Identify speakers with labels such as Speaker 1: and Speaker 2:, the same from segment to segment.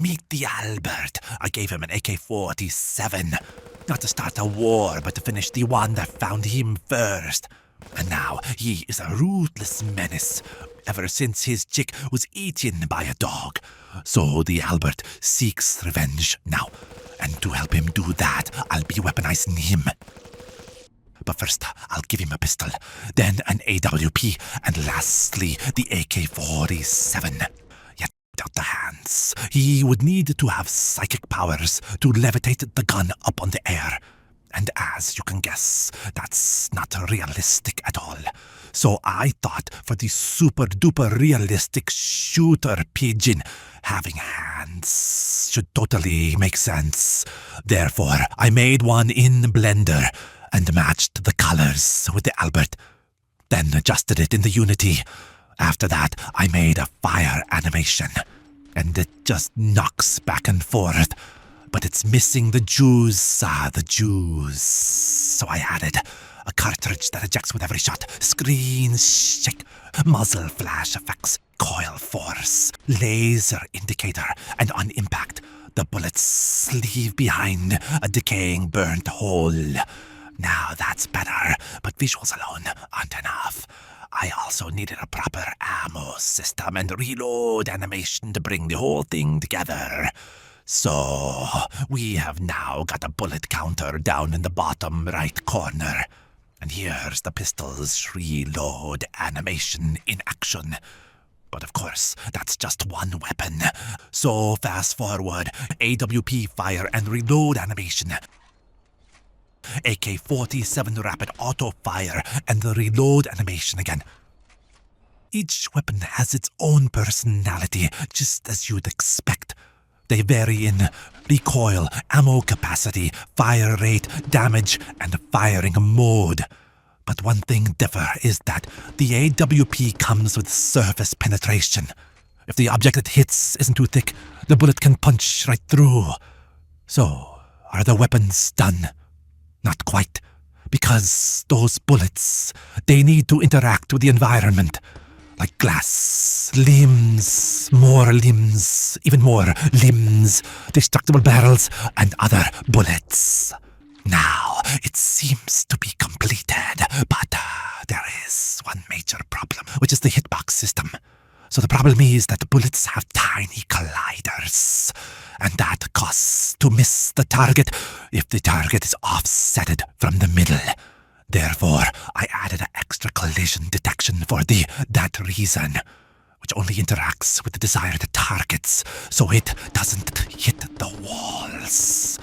Speaker 1: Meet the Albert. I gave him an AK-47. Not to start a war, but to finish the one that found him first. And now he is a ruthless menace, ever since his chick was eaten by a dog. So the Albert seeks revenge now. And to help him do that, I'll be weaponizing him. But first, I'll give him a pistol, then an AWP, and lastly, the AK-47. Yet out the hands. He would need to have psychic powers to levitate the gun up on the air. And as you can guess, that's not realistic at all. So I thought for the super duper realistic shooter Pigeon, having hands should totally make sense. Therefore, I made one in Blender and matched the colors with the Albert, then adjusted it in the Unity. After that, I made a fire animation, and it just knocks back and forth, but it's missing the juice, So I added a cartridge that ejects with every shot, screen shake, muzzle flash effects, coil force, laser indicator, and on impact, the bullets leave behind a decaying burnt hole. Now that's better, but visuals alone aren't enough. I also needed a proper ammo system and reload animation to bring the whole thing together. So, we have now got a bullet counter down in the bottom right corner. And here's the pistol's reload animation in action. But of course, that's just one weapon. So fast forward, AWP fire and reload animation. AK-47 rapid auto fire and the reload animation again. Each weapon has its own personality, just as you'd expect. They vary in recoil, ammo capacity, fire rate, damage, and firing mode. But one thing differ is that the AWP comes with surface penetration. If the object it hits isn't too thick, the bullet can punch right through. So, are the weapons done? Not quite, because those bullets, they need to interact with the environment. Like glass, limbs, more limbs, even more limbs, destructible barrels, and other bullets. Now, it seems to be completed, but there is one major problem, which is the hitbox system. So the problem is that the bullets have tiny colliders, and that causes to miss the target if the target is offsetted from the middle. Therefore, I added an extra collision detection for that reason, which only interacts with the desired targets, so it doesn't hit the walls.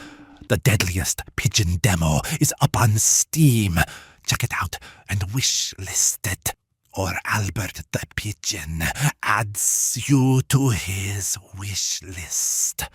Speaker 1: The deadliest Pigeon demo is up on Steam. Check it out and wishlist it, or Albert the Pigeon adds you to his wish list.